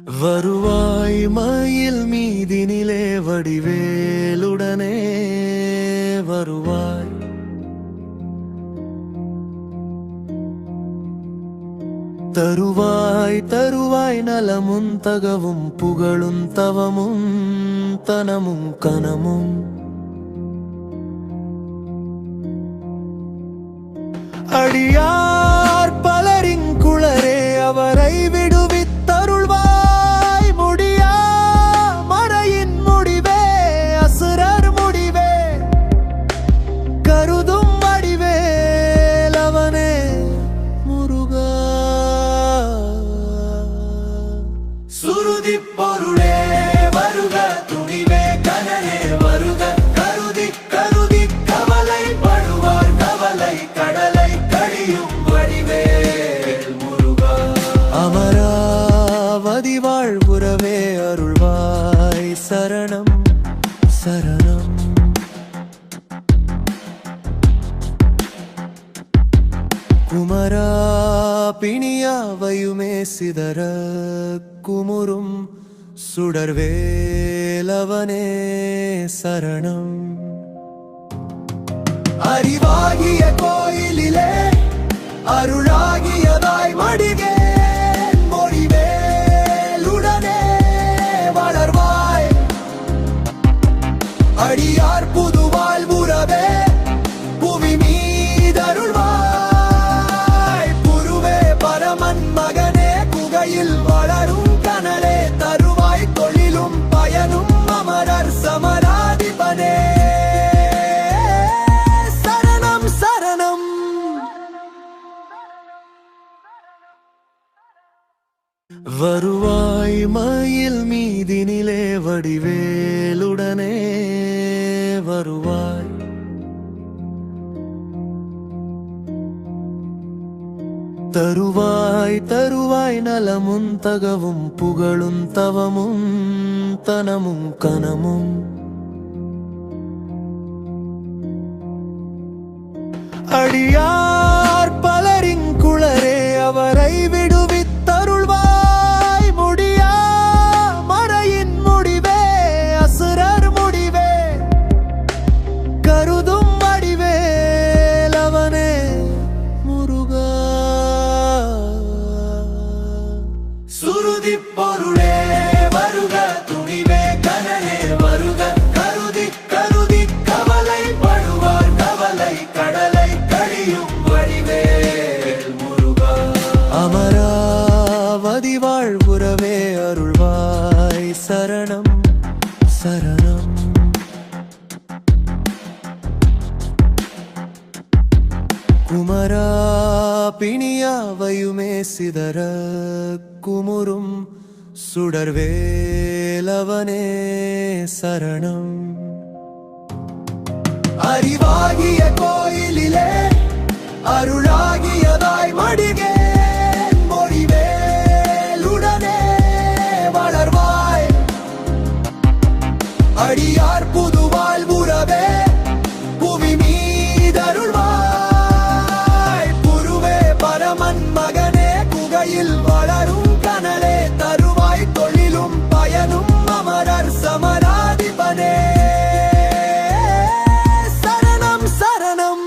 வருவாய் மயில் மீதினிலே வடிவேலுடனே வருவாய். தருவாய் தருவாய் நலமும் தகவும் புகழும் தவமும் தனமும் கனமும். அடியார் பலரின் குளரே அவரை விடுவித்தருள்வாய். முடியா மறையின் முடிவே அசுரர் முடிவே கருதும் வடிவேலவனே முருகா. சுருதி பொருளே வருக துணிவே கனலே வருக கருதி கருதி கவலை படுவார் கவலை கடலை கழியும் வடிவேல் முருகா. அமராவதி வாழ்வுறவே அருள்வாய் சரணம் சரணம். குமரா பிணியாவையுமே சிதற குமுறும் சுடர்வேலவனே சரணம். அறிவாகிய கோயிலிலே அருளாகியதாய் மடிகே மொழிவேலுடனே வளர்வாய். அடியார் புது வாழ்வுறவே புவி மீதருள்வாய். புருவே பரமன் மகனே குகையில் வளரும் கனலே தருவாய் தொழிலும் பயனும் அமரர் சமராதிபனே சரணம் சரணம். வருவாய் மயில் மீதினிலே வடிவேலுடனே வருவாய். தருவாய் தருவாய் நலமும் தகவும் புகழும் தவமும் தனமும் கனமும். அடியார் பலரின் குளரே அவரை விடுவித்தருள்வாய். முடியா மறையின் முடிவே அசுரர் முடிவே கருதும் வடிவேலவனே முருகா. சுருதி பொருளே வருக துணிவே கனலே வருக கருதி கருதி கவலை படுவார் கவலை கடலை கழியும் வடிவேல் முருகா. அமராவதி வாழ்வுறவே அருள்வாய் சரணம் சரணம். குமரா பிணியாவையுமே சிதற குமுறும் சுடர்வேலவனே சரணம். அறிவாகிய கோயிலிலே அருளாகியதாய் மடிகே மொழிவேலுடனே வளர்வாய். அடியார் புது வாழ்வுறவே புவி மீதருள்வாய். புருவே பரமன் மகனே குகையில் வளரும் கனலே தருவாய் தொழிலும் பயனும் அமரர் சமராதிபனே சரணம் சரணம்.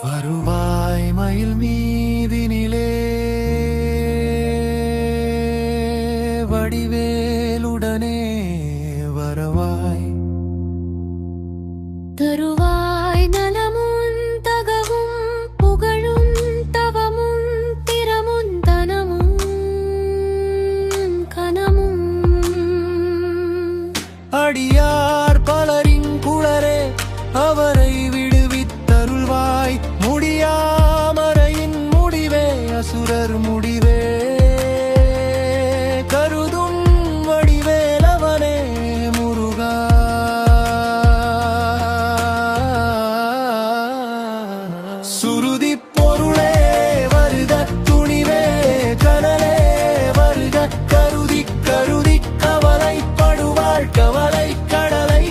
வருவாய் மயில் மீதினிலே வடிவேலுடனே வரவாய். தருவாய் நலமும் தகவும் புகழும் தவமும் திறமும் தனமும் கனமும். அடியார் பலரின் குளரே அவரை விடுவித்தருள்வாய். முடியா மறையின் முடிவே அசுரர் முடிவே கருதும் வடிவேலவனே முருகா. சுருதி பொருளே வருக துணிவே கனலே வருக கருதி கருதி கவலை படுவாள் கவலை கடலை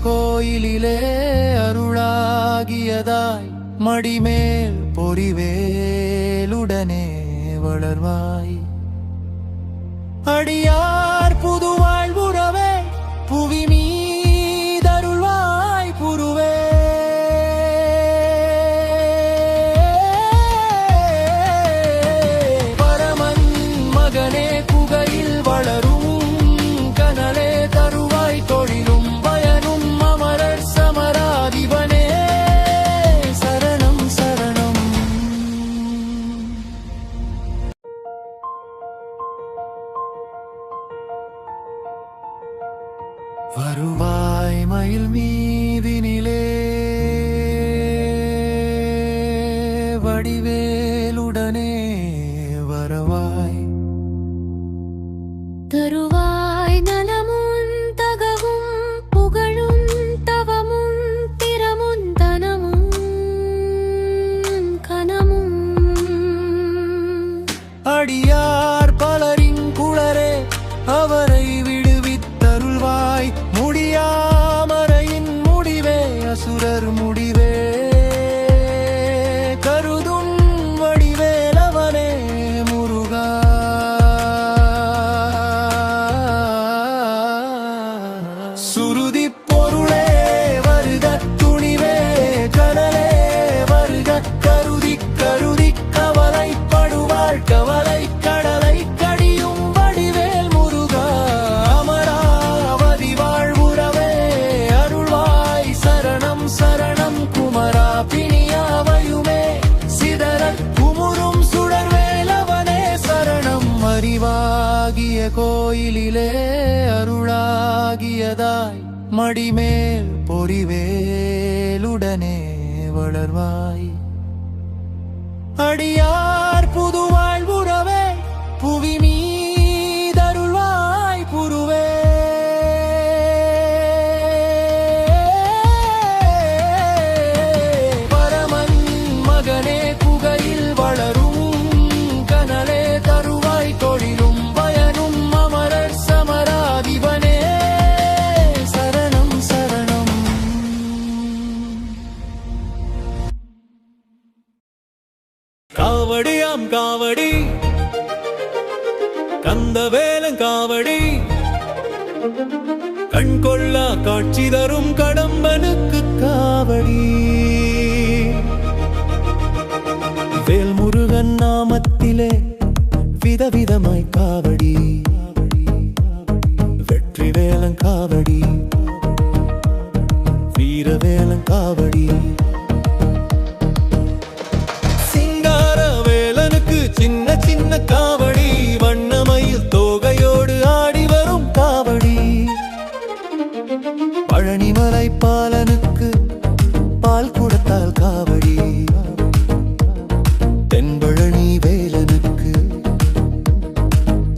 கோயிலிலே அருளாகியதாய் மடிமேல் பொறிவேலுடனே வளர்வாய். அடியார் புது வாழ்வுறவே புவி மீதருள்வாய் புருவே. பரமன் மகனே குகையில் வளரும் கனலே தருவாய் தொழிலும் பயனும் அமரர் சமராதிபனே சரணம் சரணம். வருவாய் மயில் மீதினிலே வடிவேலுடனே வரவாய். தருவாய் நலமும் தகவும் புகழும் தவமும் திறமும் தனமும் கனமும். அடியார் பலரின் குளரே அவரை விடுவித்தருள்வாய். முடியாமறையின் முடிவே அசுரர் முடிவே கருதும் வடிவேலவனே முருகா. சுருதி பொருளே வருக துணிவே கனலே வருக கருதி கருதி கவலைப்படுவாள் கவலை கடலை கடியும் வடிவேல் முருகா. அமராவதி வாழ்வுறவே அருள்வாய் சரணம் சரணம் குமரா. பிணியாவையுமே சிதறக் குமுறும் சுடர்வேலவனே சரணம். அறிவாகிய கோயிலிலே அருளாகியதாய் மடிமேல் பொறிவேலுடனே வளர்வாய். அடியார் புது வாழ்வுறவே புவி மீதருள்வாய் புருவே. பரமன் மகனே குகையில் வளரும் கனலே தருவாய் தொழிலும் பயனும் அமரர் சமராதிபனே சரணம் சரணம். காவடியாம் காவடி கந்தவேலன் காவடி கண்கொள்ளா காட்சி தரும் கடம்பனுக்கு காவடி. வேல்முருகன் நாமத்திலே விதவிதமாய் காவடி. வெற்றிவேலன் காவடி வீரவேலன் காவடி. சிங்காரவேலனுக்கு சின்ன சின்ன காவடி வண்ணமயில் தோகையோடு ஆடி வரும் காவடி. பழனிமலை பாலனுக்கு பால் குடத்தால் காவடி. தென்பழனி வேலனுக்கு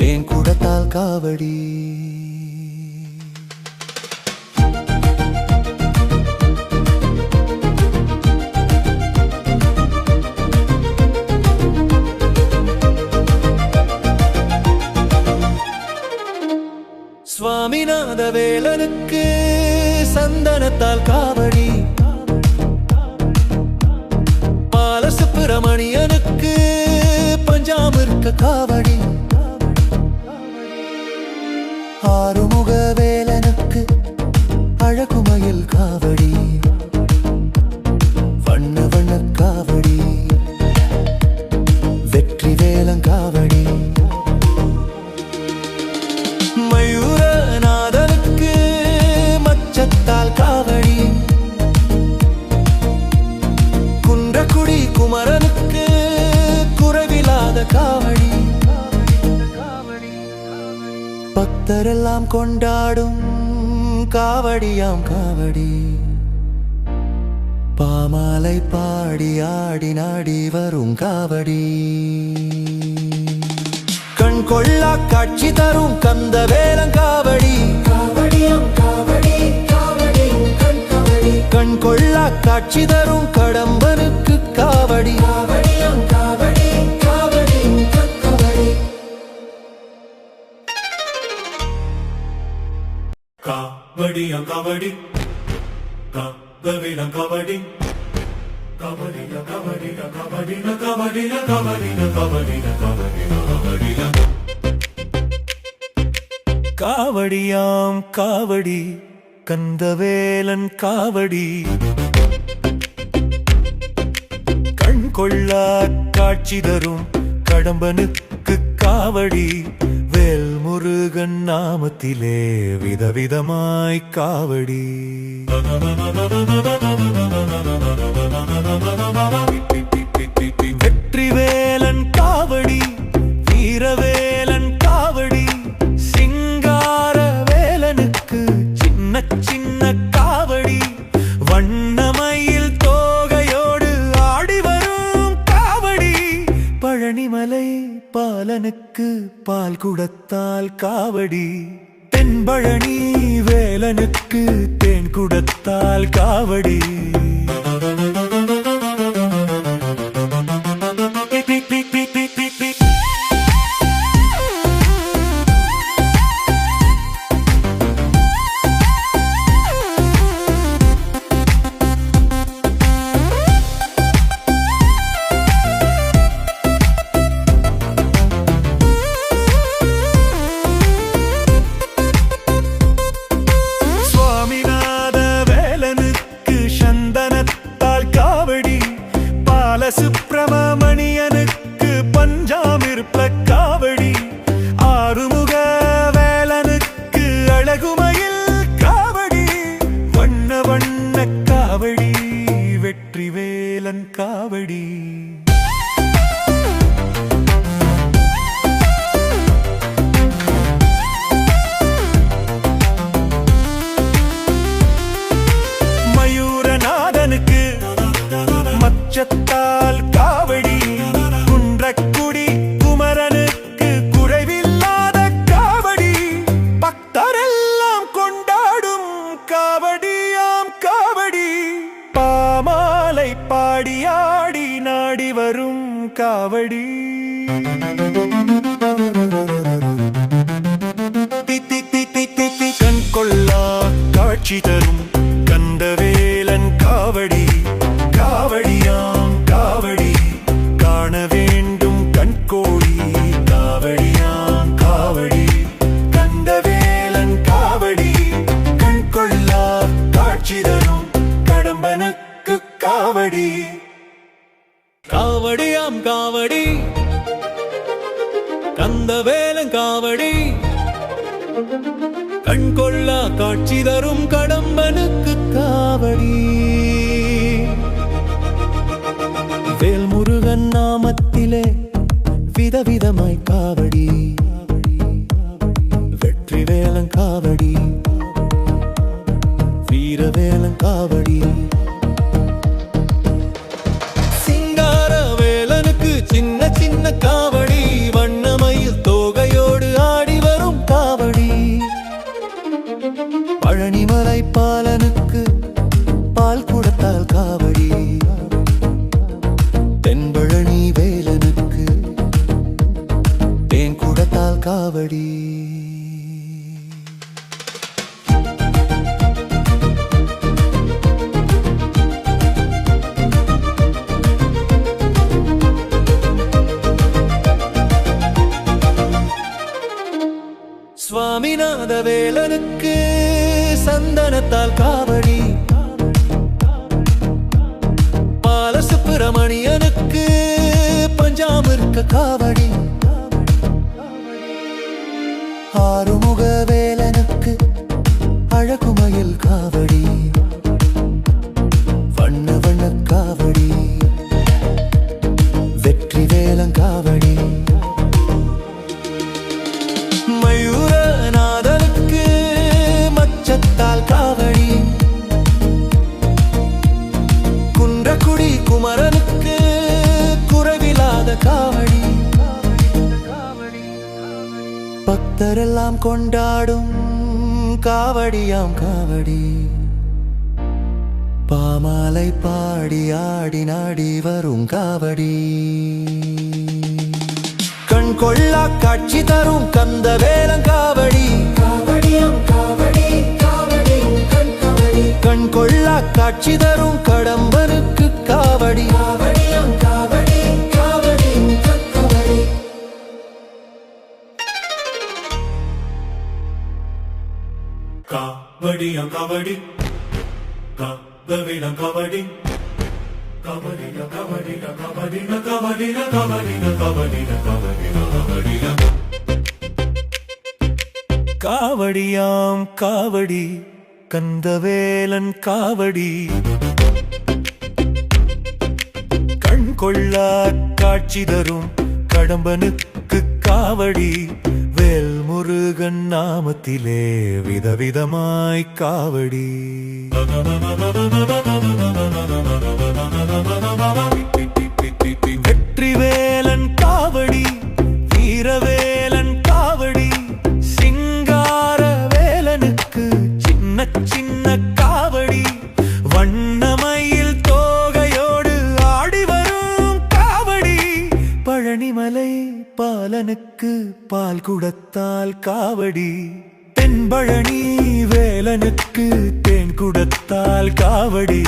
தேன் குடத்தால் காவடி. சுவாமிநாத வேலனுக்கு சந்தனத்தால் காவடி. பாலசுப்பிரமணியனுக்கு பஞ்சாமிர்க்க காவடி. ஆறுமுக வேலனுக்கு அழகுமயில் காவடி. வண்ண வண்ண காவடி வெற்றி வேலன் காவடி. மயூரநாதனுக்கு மச்சத்தால் காவடி. குன்றக்குடி குமரனுக்கு குறைவில்லாத காவடி. பக்தரெல்லாம் கொண்டாடும் காவடியாம் காவடி. பாமாலை பாடி ஆடி நாடி வரும் காவடி. கண்கொள்ளா காட்சி தரும் கந்தவேலன் காவடி. கண்கொள்ளா காட்சி தரும் கடம்பனுக்கு காவடி. காவடியாம் காவடி கபடி கபடி கபடி கபடி கபடி கபடி கபடி கபடி கபடி காவடியாம் காவடி கந்தவேலன் காவடி கண் கொள்ளா காட்சி தரும் கடம்பனுக்கு காவடி வேல் முருகன் நாமத்திலே விதவிதமாய் காவடி வெற்றிவேலன் காவடி வீரவேலன் காவடி சிங்கார வேலனுக்கு சின்ன சின்ன காவடி வண்ணமயில் தோகையோடு ஆடி வரும் காவடி பழனிமலை பாலனுக்கு பால் குடத்தால் காவடி தென்பழனி வேலனுக்கு தேன் குடத்தால் காவடி சுப்பிரமணியனுக்கு பஞ்சாமிர்ப காவடி ஆறுமுக வேலனுக்கு அழகுமயில் காவடி வண்ண வண்ண காவடி வெற்றி வேலன் காவடி மயூரநாதனுக்கு மச்சத்தால் காவடி குன்றக்குடி குமரனுக்கு குறைவில்லாத காவடி பக்தரெல்லாம் கொண்டாடும் காவடியாம் காவடி பாமாலை பாடியாடி நாடி வரும் காவடி கண் கொள்ளா காட்சி தரும் கந்தவேலன் காவடி காவடியாம் காவடி காண வேண்டும் கண்கோடி காவடியாம் காவடி கந்தவேலன் காவடி கண் கொள்ளா காட்சி தரும் கடம்பனுக்கு காவடி காவடியாம் காவடி கந்தவேலன் காவடி கண் கொள்ளா காட்சி தரும் கடம்பனுக்கு காவடி வேல் முருகன் நாமத்திலே விதவிதமாய் காவடி வெற்றி வேலன் காவடி வீரவேலன் காவடி சிங்கார வேலனுக்கு சின்ன சின்ன காவடி வண்ணமயில் தோகையோடு ஆடி வரும் காவடி பழனிமலை பாலனுக்கு பால் குடத்தால் காவடி தென்பழனி வேலனுக்கு தேன் குடத்தால் காவடி சுவாமிநாத வேலனுக்கு சந்தனத்தால் காவடி பாலசுப்பிரமணியனுக்கு பஞ்சாமிர்க்க காவடி ஆறுமுக வேலனுக்கு அழகுமயில் காவடி வண்ண வண்ண காவடி வெற்றி வேலன் காவடி மயூரநாதனுக்கு மச்சத்தால் காவடி குன்றக்குடி குமரனுக்கு குறைவில்லாத காவடி பக்தரெல்லாம் கொண்டாடும் காவடியாம் காவடி பாமாலை பாடி ஆடி நாடி வரும் காவடி கண் கொள்ளா காட்சி தரும் கந்தவேலன் காவடி காவடியாம் காவடி காவடி கண் கொள்ளா காட்சி தரும் கடம்பனுக்கு காவடி காவடியாம் காவடி காவடி காவடி காவடியாம் காவடி காவடியாம் காவடி கபடியா கபடியா கபடியா கபடியா கபடியா கபடியா கபடியா கபடியா காவடியாம் காவடி கந்தவேலன் காவடி கண் கொள்ளா காட்சி தரும் கடம்பனுக்கு காவடி வேல் முருகன் நாமத்திலே விதவிதமாய் காவடி வெற்றிவேலன் காவடி வீரவேலன் காவடி சிங்கார வேலனுக்கு சின்ன சின்ன காவடி வண்ணமயில் தோகையோடு ஆடி வரும் காவடி பழனிமலை பாலனுக்கு பால் குடத்தால் காவடி தென்பழனி வேலனுக்கு தேன் குடத்தால் காவடி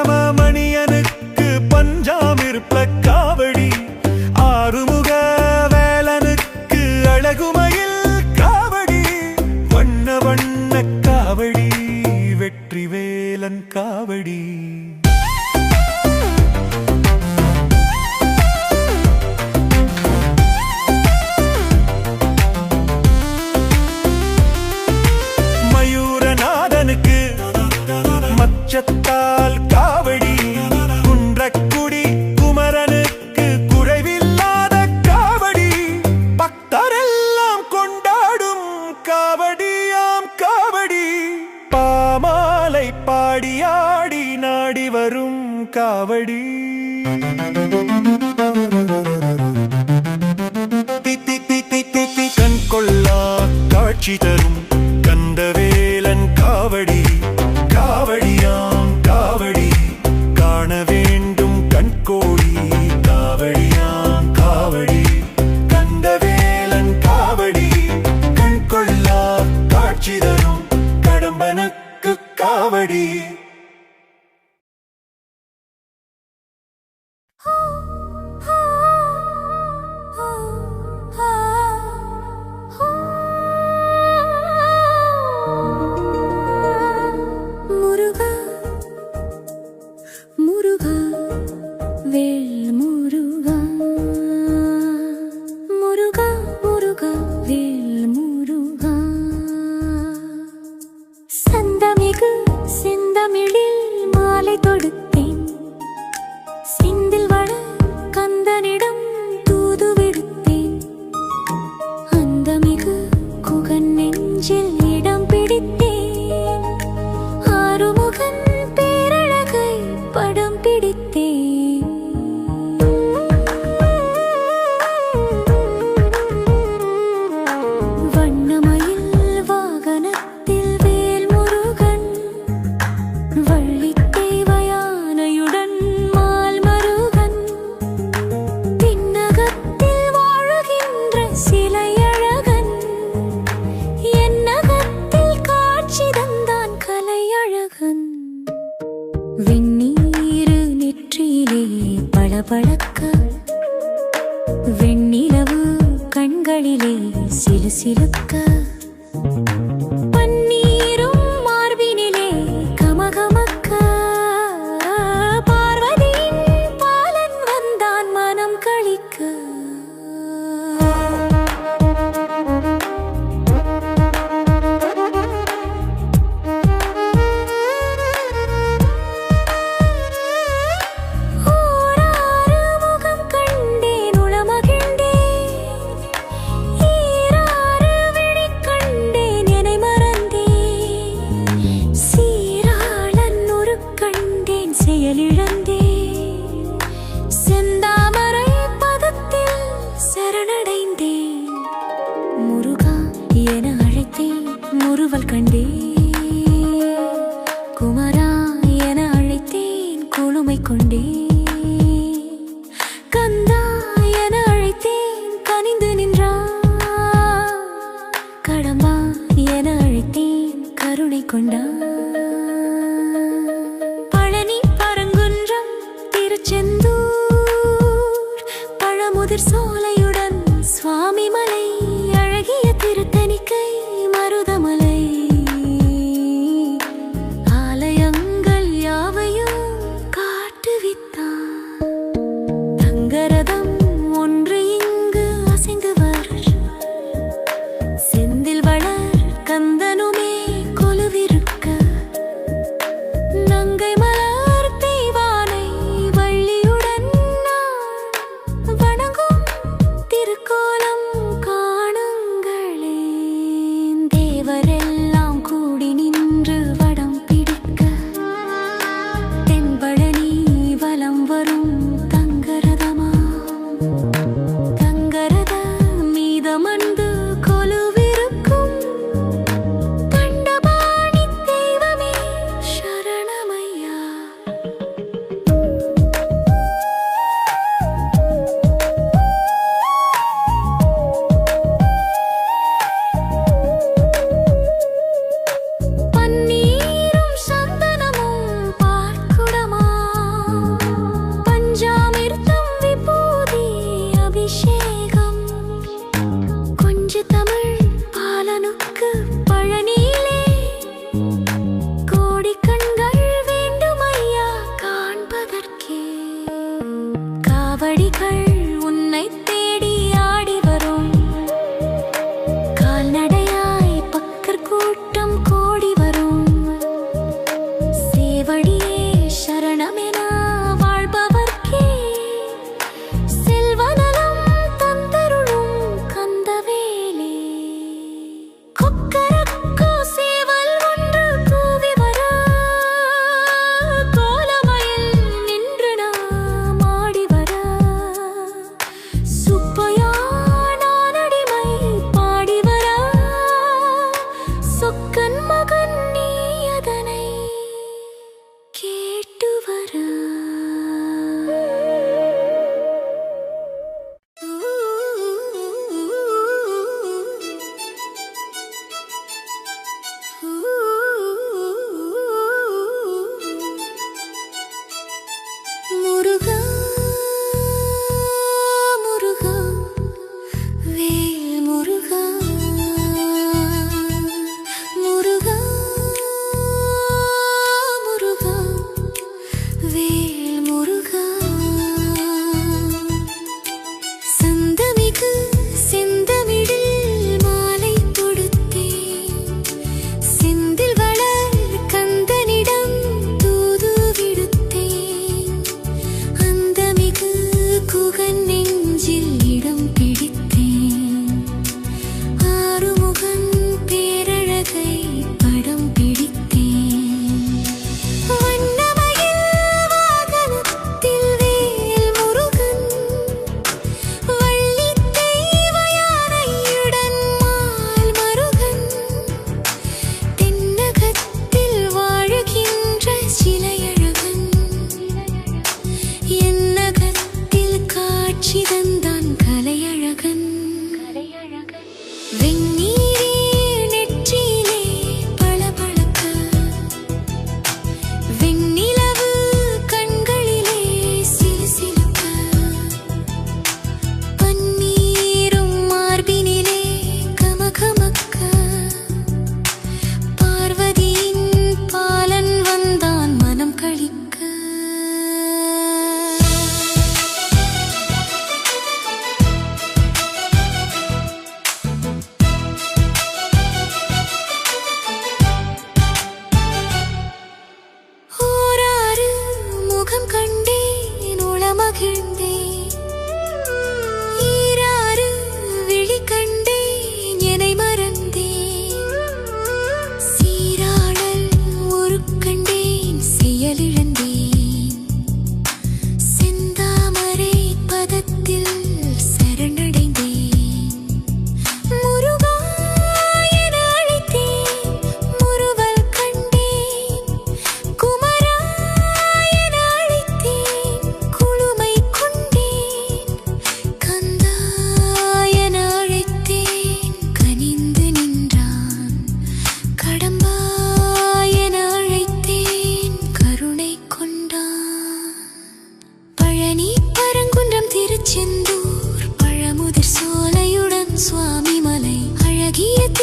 சுப்பிரமணியனுக்கு பஞ்சாமிர்ப காவடி ஆறுமுக வேலனுக்கு அழகுமயில் காவடி வண்ண வண்ண காவடி வெற்றி வேலன் காவடி மயூரநாதனுக்கு மச்சத்தால் காவடி குன்றக்குடி குமரனுக்கு குறைவில்லாத காவடி பக்தரெல்லாம் கொண்டாடும் காவடியாம் காவடி பாமாலை பாடியாடி நாடி வரும் காவடி கண் கொள்ளா காட்சி தரும் கந்தவேலன் காவடி காவடியாம் காவடி காண வேண்டும் கண்கோடி காவடியாம் காவடி கந்தவேலன் காவடி கண் கொள்ளா காட்சி தரும் கடம்பனுக்கு காவடி வெண்ணிலவு கண்களிலே சிலு சிலுக்க பன்னீரும் மார்பினிலே கமகமக்க பார்வதியின் பாலன் வந்தான் மனம் களிக்க குருவல் கண்டே குமரா என அழைத்தேன் குளுமை கொண்டே கந்தா என அழைத்தேன் கனிந்து நின்றான் கடம்பா என அழைத்தேன் கருணை கொண்டான் பழனி பரங்குன்றம் திருச்செந்தூர் பழமுதிர் சோலையுடன் சுவாமி மலை அழகிய திருத்தணிக்கை மருதமலை ஆலயங்கள் யாவையும் காட்டுவித்தான் தங்கரதம் ஒன்று இங்கு அசைந்து வரும் செந்தில் வளர் கந்தனுமே கொலுவிருக்க நங்கை மலர் தெய்வானை வள்ளியுடன் நான் வணங்கும்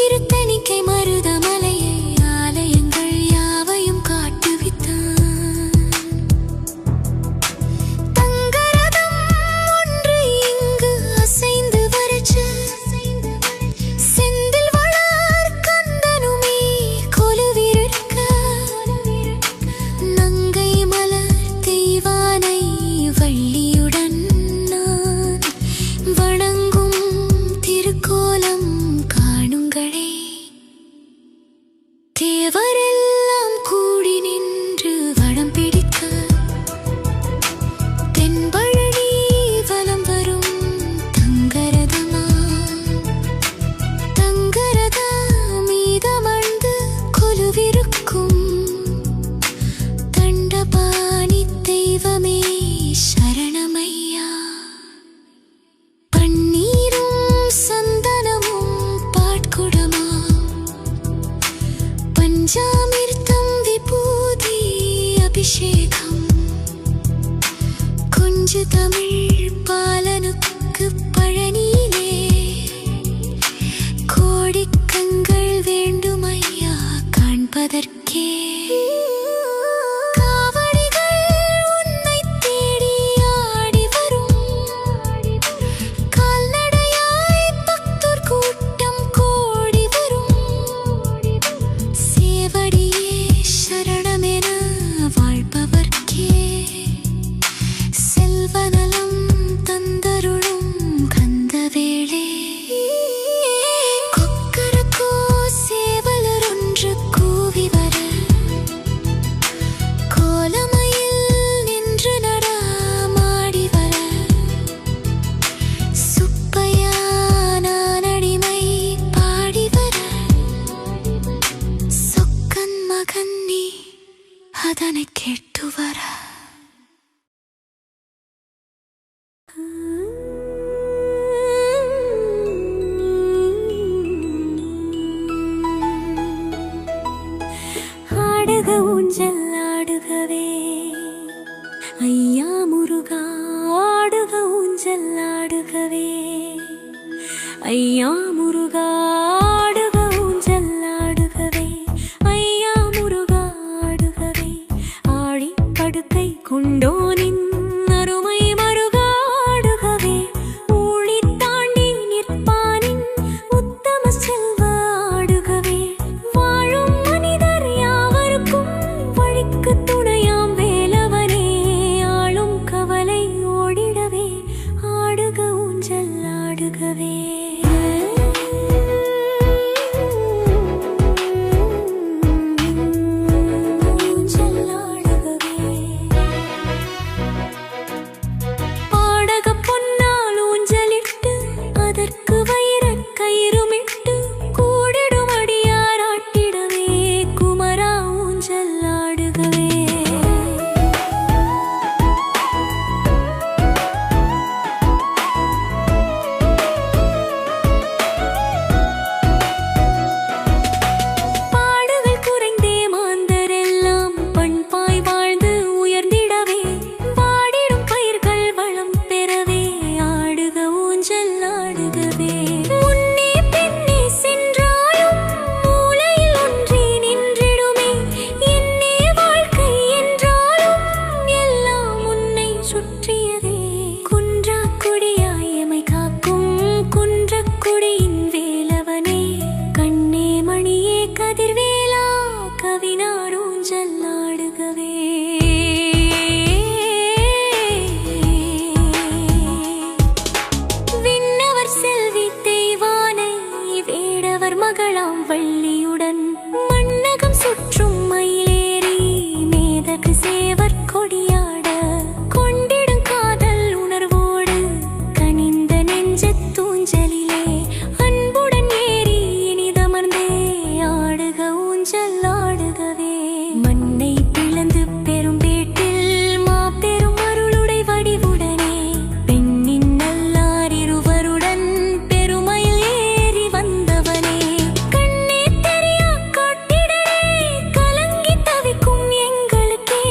திருத்தணிக்கை மருதமலையை ஆலயங்கள் யாவையும் காட்டுவித்தான். தங்கரதம் ஒன்று இங்கு அசைந்து வரச்ச செந்தில் வளர் கந்தனுமே கொலுவிருக்க நங்கை மலர் தெய்வானை வள்ளியுடன் நான் வணங்கும் திருக்கோலம் காணுங்களே. தேவரெல்லாம் கூடி நின்று வடம் பிடிக்க தென்பழனி வலம் வரும் தங்கரதமா தங்கரதா மீதமர்ந்து கொலுவிருக்கும் தண்டபாணி தெய்வமே சரணமையா. பன்னீரும் சந்தனமும் பாட்குடமா பஞ்சாமிர்தம் விபூதி அபிஷேகம் கொஞ்சு தமிழ் பாலனுக்கு பழனியிலே கோடிக்கண்கள் வேண்டுமையா காண்பதற்கே. காவடிகள் உன்னை தேடி ஆடி வரும் கால்நடையாய் பக்தர் கூட்டம் கோடி வரும் சேவடியே சரணமென வாழ்பவர்க்கே செல்வநலம் தந்தருளும் கந்தவேளே. கொக்கரக்கோ சேவலர் ஒன்று கூவி வர கோலமயில் நின்று நடமாடி வர சுப்பையா நான் அடிமை பாடி வர சொக்கன் மகன் நீ அதனை கேட்டு வர. ஆடுக ஊஞ்சல் ஆடுகவே ஐயா முருகா ஆடுக ஊஞ்சல் ஆடுகவே ஐயா முருகா ஆடுக ஊஞ்சல் ஆடுகவே ஐயா முருகா ஆடுகவே ஆடி படுக்கை கொண்டோனின் அருமை மருகா ஆடுகவே ஊழி தாண்டி நிற்பானின் உத்தம செல்வ ஆடுகவே வாழும் மனிதர் யாவருக்கும் வழிக்கு துணையாம் வேலவனே ஆளும் கவலை ஓடிடவே ஆடுக ஊஞ்சல் ஆடுகவே. ஊஞ்சல் ஆடுகவே பாடக பொன்னால் ஊஞ்சலிட்டு அதற்கு வைரக் கயிறுமிட்டு கூடிடும் அடியாராட்டிடவே குமரா ஊஞ்சல் ஆடுகவே. பாடுகள் குறைந்தே மாந்தரெல்லாம் பண்பாய் வாழ்ந்து உயர்ந்திடவே வாடிடும் பயிர்கள் வளம் பெறவே ஆடுக ஊஞ்சல் ஆடுகவே. முன்னே பின்னே சென்றாலும் மூலையில் ஒன்றி நின்றிடுமே என்னே வாழ்க்கை என்றாலும் எல்லாம் உன்னை சுற்றியதே குன்றா கொடியாய் எமை காக்கும் குன்றக் கொடியின் வேலவனே கண்ணே மணியே கதிர்வேலா கவினார் ஊஞ்சல் ஆடுகவே. விண்ணவர் செல்வி தெய்வானை வேடவர் மகளாம் வள்ளியுடன் மண்ணகம் சுற்றும் மயிலேறி மேதகு சேவர் கொடியாட கொண்டிடும் காதல் உணர்வோடு கனிந்த நெஞ்சத் தூஞ்சலிலே அன்புடன் ஏறி இனிதமர்ந்தே ஆடுக ஊஞ்சல் ஆடுகவே. மண்ணை பிளந்து பெரும்பேட்டில் மாபெரும் அருளுடை வடிவுடனே பெண்ணின் நல்லார் இருவருடன் பெருமையில் ஏறி வந்தவனே கண்ணே தெரியா காட்டிடரே கலங்கி தவிக்கும் எங்களுக்கே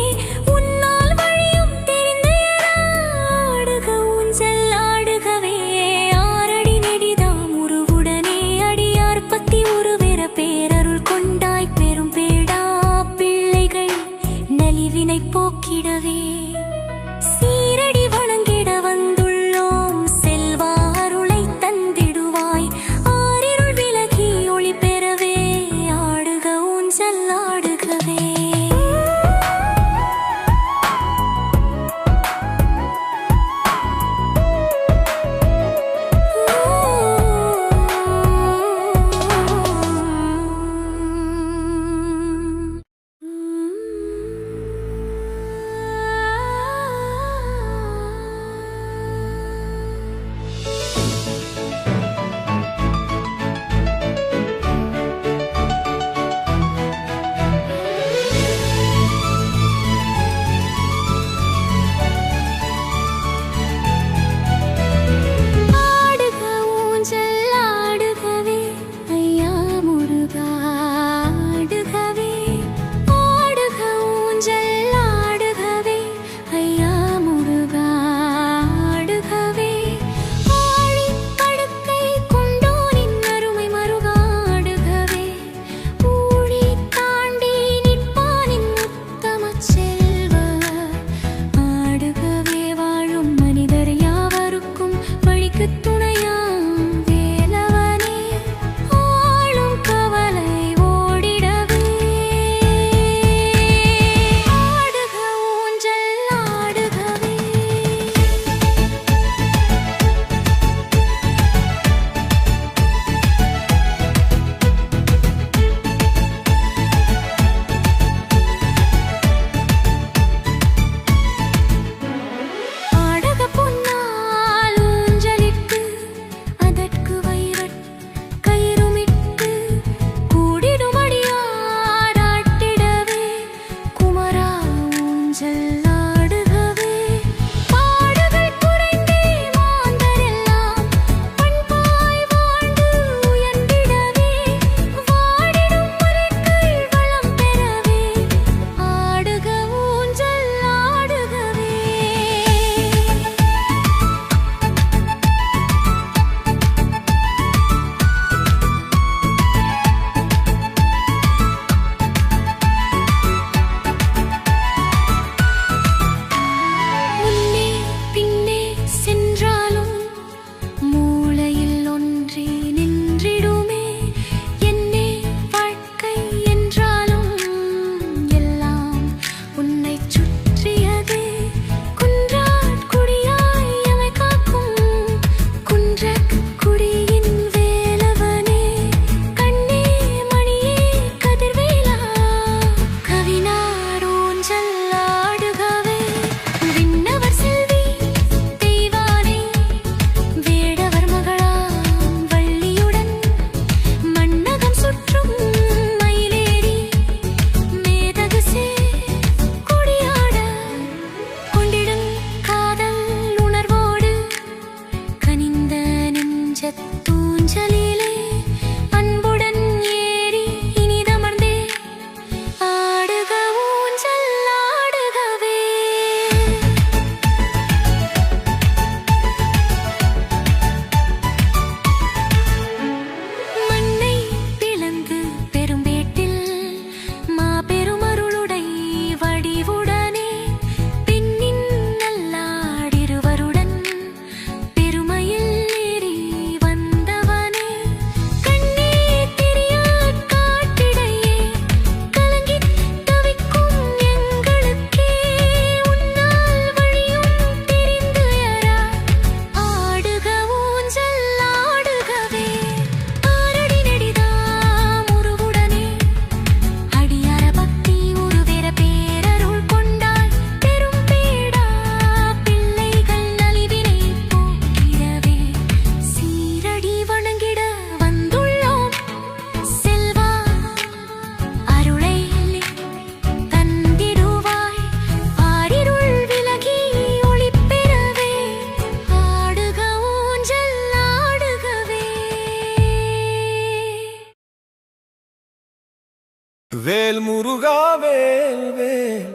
வேல் முருகா வேல் வேல்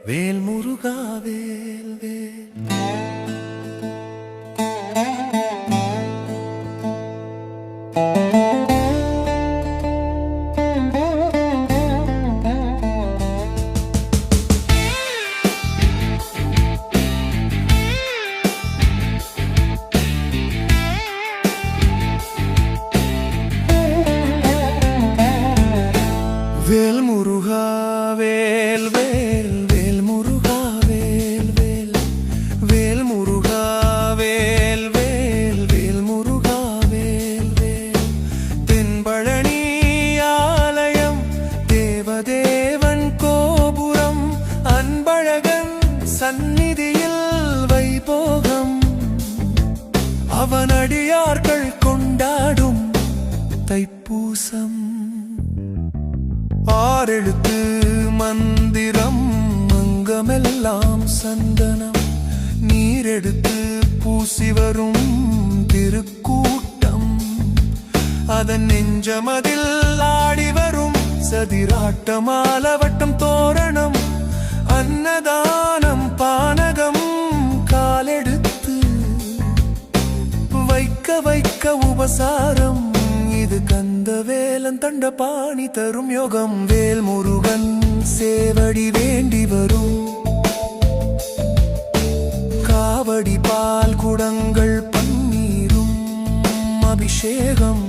வேல் முருகா வேல் வேல். வேல் முருகா வேல் வேல் வேல் முருகா வேல் வேல் வேல் முருகா வேல் வேல் வேல் முருகா வேல் வேல். தென்பழனி ஆலயம் தேவதேவன் கோபுரம் அன்பழகன் சந்நிதியில் வைபோகம் அவன் அடியார்கள் கொண்டாடும் தைப்பூசம். ஆறெழுத்து மந்திரம் அங்கமெல்லாம் சந்தனம் நீரெடுத்து பூசி வரும் திருக்கூட்டம் அதன் நெஞ்சமதில் ஆடி வரும் சதிராட்டமாலவட்டம் தோரணம் அன்னதானம் பானகம் காலெடுத்து வைக்க வைக்க உபசாரம் இது கந்தவேலன் தண்டபாணி தரும் யோகம். வேல் முருகன் சேவடி வேண்டி வரும் காவடி பால் குடங்கள் பன்னீரும் அபிஷேகம்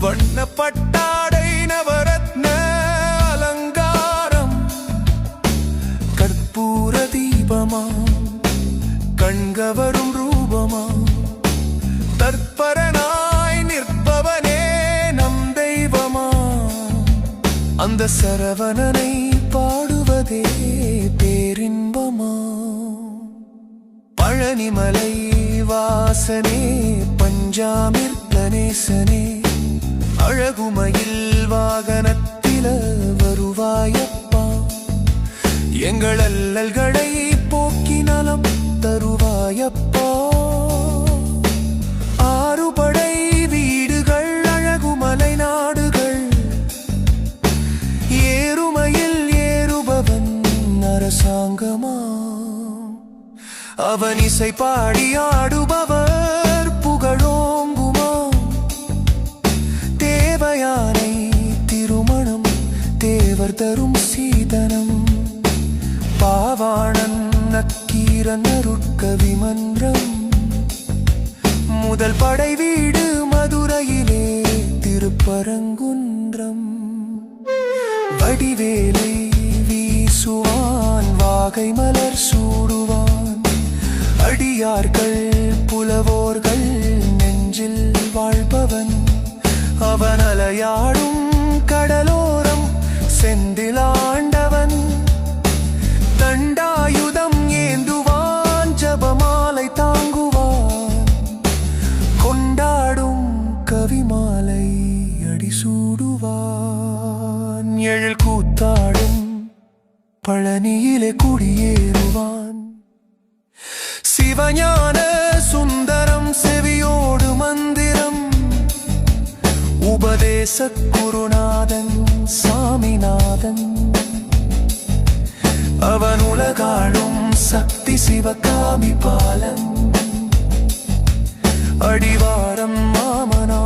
வண்ண பட்டாடை நவரத்ன அலங்காரம் கற்பூர தீபமா கண்கவரும் ரூபமா தற்பரனாய் நிற்பவனே அந்த சரவணனை பாடுவதே பேரின்பமா. பழனிமலை வாசனே பஞ்சாமிர்தனேசனே அழகுமயில் வாகனத்தில வருவாயப்பா எங்கள் அல்லல்களை போக்கி நலம் தருவாயப்பா. ஆறுபடை வீடுகள் அழகுமலை நாடுகள் ஏறுமையில் ஏறுபவன் அரசாங்கமா அவன் இசை பாடி ஆடுபவர் புகழோங்குமா. தேவயானை திருமணம் தேவர் தரும் சீதனம் பாவாணன் நக்கீரன் அருட்கவி மன்றம் முதல் படை வீடு மதுரையிலே திருப்பரங்குன்றம். வடிவேலை வீசுவான் வாகை மலர் சூடுவான் அடியார்கள் புலவோர்கள் நெஞ்சில் வாழ்பவன் அவன் அலையாடும் கடலோரம் செந்திலாண்டவன் தண்டாயுதம் ஏந்துவான் ஜபமாலை தாங்குவான் கொண்டாடும் கவிமாலை அடிசூடுவான் எழில் கூத்தாடும் பழனியிலே குடியேறுவான் சிவஞான சுந்தரம் செவியோடு மந்திரம் உபதேச குருநாதன் சாமிநாதன் அவன் உலகாளும் சக்தி சிவகாமி பாலன் அடிவாரம் மாமனா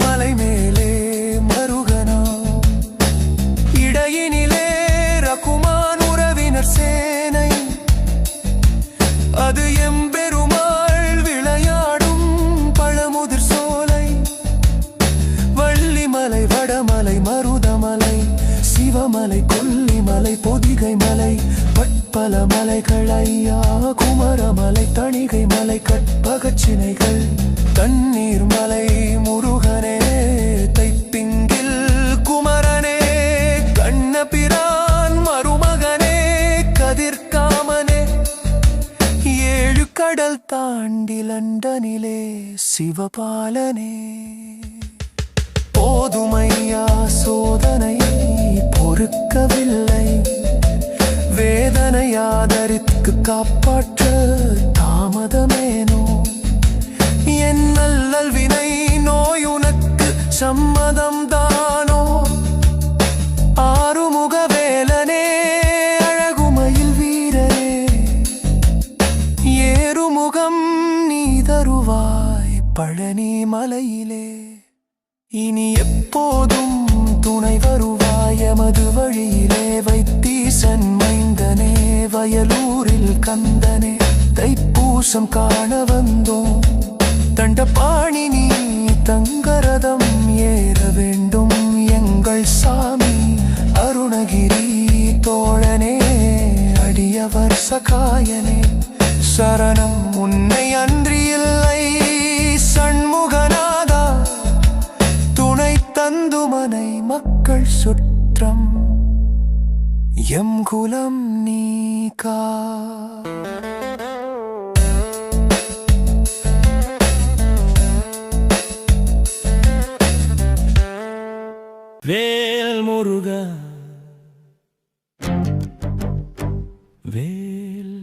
மலை மேலே மருகனா இடையினிலே ரகுமான் உறவினர் சேனை அது எம்பெருமாள் விளையாடும் பழமுதிர் சோலை வள்ளிமலை வடமலை மருதமலை சிவமலை கொல்லிமலை பொதிகை மலை பட்பல மலைகள் ஐயா குமரமலை தணிகை மலை கற்பகச்சினைகள் தண்ணீர் மலை முருகனே தைப்பிங்கில் குமரனே கண்ணபிரான் மருமகனே கதிர்காமனே ஏழு கடல் தாண்டி லண்டனிலே சிவபாலனே போதுமையா சோதனை பொறுக்கவில்லை வேதனை ஆதரித்து காப்பாற்ற தாமதமேனோ என் நல்லல் வினை நோய் உனக்கு சம்மதம் தானோ துணை வருவாய் எமது வழியிலே வைத்தீசன் மைந்தனே வயலூரில் கந்தனே தைப்பூசம் காண வந்தோம் தண்டபாணி நீ தங்கரதம் ஏற வேண்டும் எங்கள் சாமி அருணகிரி தோழனே அடியவர் சகாயனே சரணம் உன்னை அன்றி இல்லை சண்முகநாதா துணை தந்துமனை மக்கள் சுற்றம் எம் குலம் நீக்கா வேல் முருகா வேல்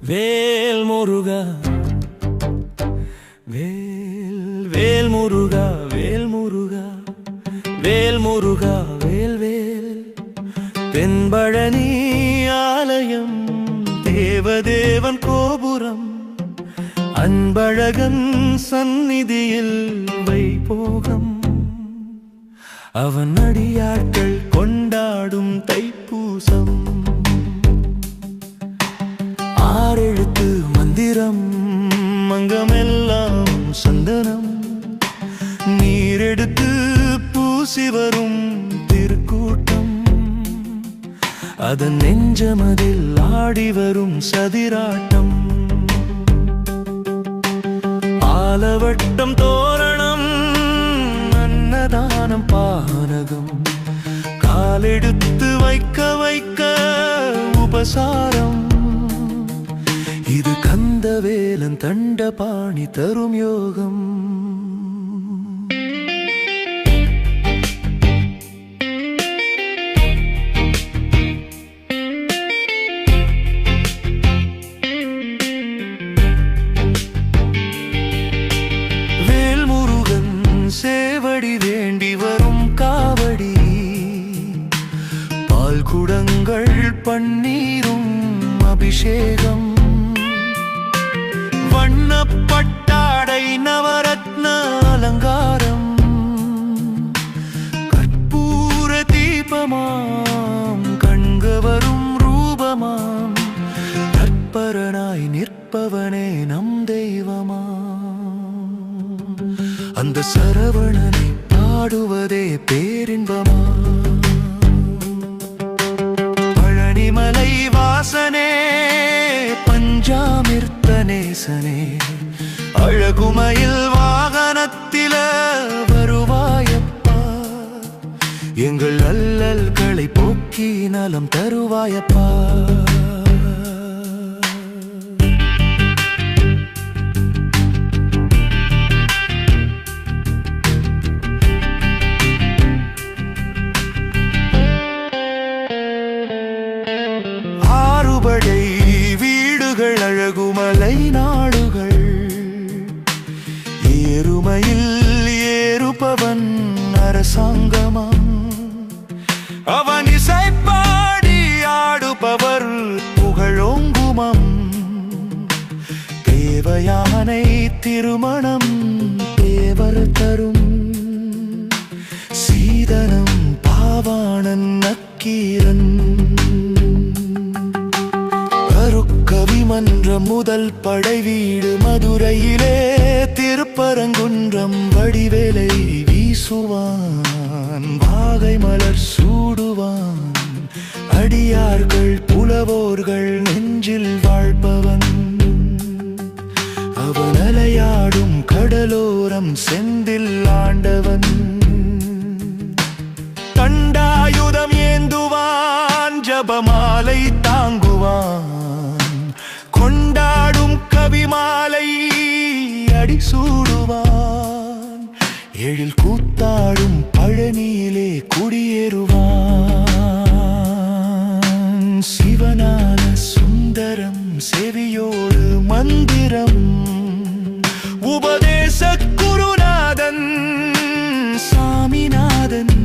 வேல் முருகா வேல் வேல் முருகா வேல் முருகா வேல் முருகா வேல் வேல் தென்பழனி ஆலயம் தேவதேவன் கோபுரம் அன்பழகன் சந்நிதியில் வைபோகம் அவன் அடியாட்கள் கொண்டாடும் தைப்பூசம் ஆறெழுத்து மந்திரம் மங்கமெல்லாம் சந்தனம் நீரெடுத்து பூசி வரும் திருக்கூட்டம் அதன் நெஞ்சமதில் ஆடி வரும் சதிராட்டம் ஆலவட்டம் தோரணம் அன்னதானம் பானகம் காலெடுத்து வைக்க வைக்க உபசாரம் இது கந்தவேலன் தண்டபாணி தரும் யோகம் சேவடி வேண்டி வரும் காவடி பால் குடங்கள் பன்னீரும் அபிஷேகம் வண்ணப்பட்டாடை நவரத்ன அலங்காரம் கற்பூர தீபமாம் கண்கவரும் ரூபமாம் தற்பரனாய் நிற்பவனே நம் தெய்வமா அந்த சரவணனை பாடுவதே பேரின்பமா பழனிமலை வாசனே பஞ்சாமிர்த்த நேசனே அழகுமயில் வாகனத்தில வருவாயப்பா எங்கள் அல்லல்களை போக்கி நலம் தருவாயப்பா வீடுகள் அழகுமலை நாடுகள் ஏறுமையில் ஏறுபவன் அரசாங்கமாம் அவன் இசைப்பாடி ஆடுபவர் புகழோங்குமம் தேவயானை திருமணம் தேவர் தரும் சீதனம் பாவாணன் நக்கீரன் கவிமன்றம் முதல் படை வீடு மதுரையிலே திருப்பரங்குன்றம் வடிவேலை வீசுவான் வாகை மலர் சூடுவான் அடியார்கள் புலவோர்கள் நெஞ்சில் வாழ்பவன் அவன் அலையாடும் கடலோரம் செந்தில் ஆண்டவன் தண்டாயுதம் ஏந்துவான் ஜபமாலை தாங்குவான் கொண்டாடும் கவிமாலை அடி சூடுவான் எழில் கூத்தாடும் பழனியிலே குடியேறுவான் சிவனான சுந்தரம் செவியோடு மந்திரம் உபதேச குருநாதன் சாமிநாதன்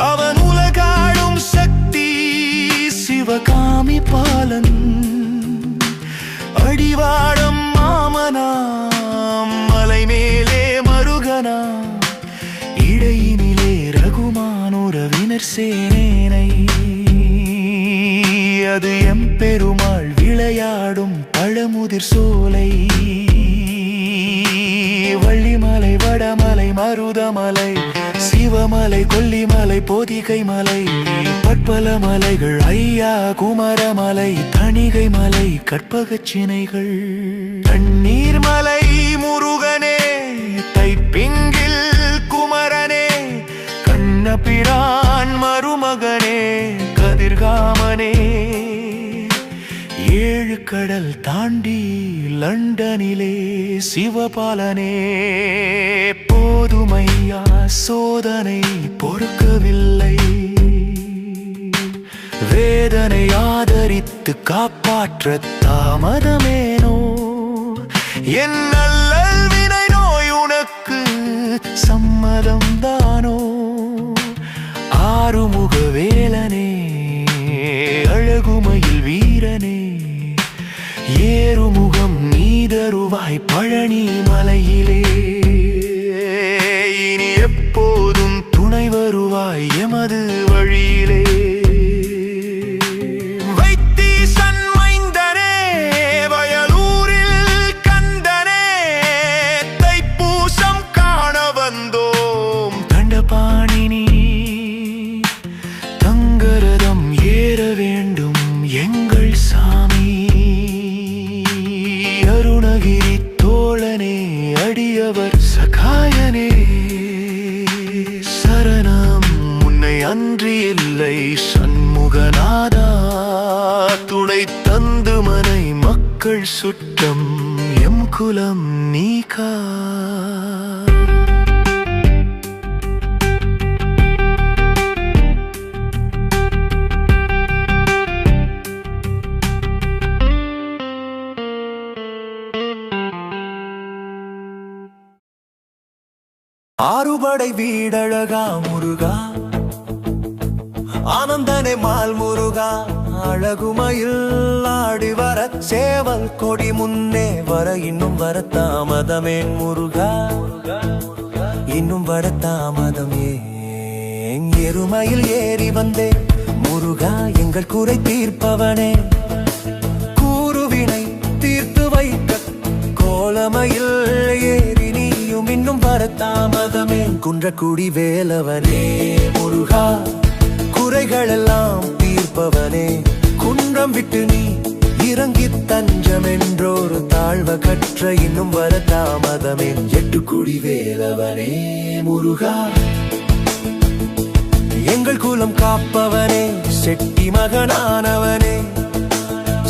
அவன் உலகாடும் சக்தி சிவகாமி பாலன் அடிவாடம் மாமனாம் மலை மேலே மருகனா இடையினி ரகுமானுறவினர் சேனை அது எம்பெருமாள் விளையாடும் பழமுதிர் சோலை வள்ளிமலை வடமலை மருதமலை சிவமலை கொல்லிமலை பொதிகை மலை பற்பல மலைகள் ஐயா குமரமலை தணிகை மலை கற்பகச் சினைகள் தண்ணீர் மலை முருகனே தைப்பிங்கில் குமரனே கண்ணபிரான் மருமகனே கதிர்காமனே ஏழு கடல் தாண்டி லண்டனிலே சிவபாலனே போதுமையா சோதனை பொறுக்கவில்லை வேதனை ஆதரித்து காப்பாற்ற தாமதமேனோ என் நல்லல் வினை நோய் உனக்கு சம்மதம் தானோ ஆறுமுக வேலனே அழகுமயில் வீரனே ஏறுமுகம் நீதருவாய் பழனி மலையிலே இனி எப்போதும் துணை வருவாய் எமது வழியிலே வைத்தீசன் மைந்தனே வயலூரில் கந்தனே தைப்பூசம் காண வந்தோம் தண்டபாணினி தங்கரதம் ஏற வேண்டும் எங்கள் சாமி அருணகிரி தோழனே அடியவர் சகாயனே சரணம் உன்னை அன்றி இல்லை சண்முகநாதா துணை தந்து மனை மக்கள் சுற்றம் எம் குலம் நீக்கா ஆறுபடை வீடழகா முருகா ஆனந்தனை மால் முருகா அழகுமயில் ஆடி வர சேவல் கொடி முன்னே வர இன்னும் வர தாமதமேன் முருகா இன்னும் வர தாமதமே எருமையில் ஏறி வந்தே முருகா எங்கள் குறை தீர்ப்பவனே கூறுவினை தீர்த்து வைக்க கோலமையில் ஏறி இன்னும் வர தாமதமே குன்றக்குடி வேலவனே முருகா குறைகளெல்லாம் தீர்ப்பவனே குன்றம் விட்டு நீ இறங்கி தஞ்சம் என்றொரு தாழ்வ கற்ற இன்னும் வர தாமதமே எட்டுக்குடி வேலவனே முருகா எங்கள் குலம் காப்பவனே செட்டி மகனானவனே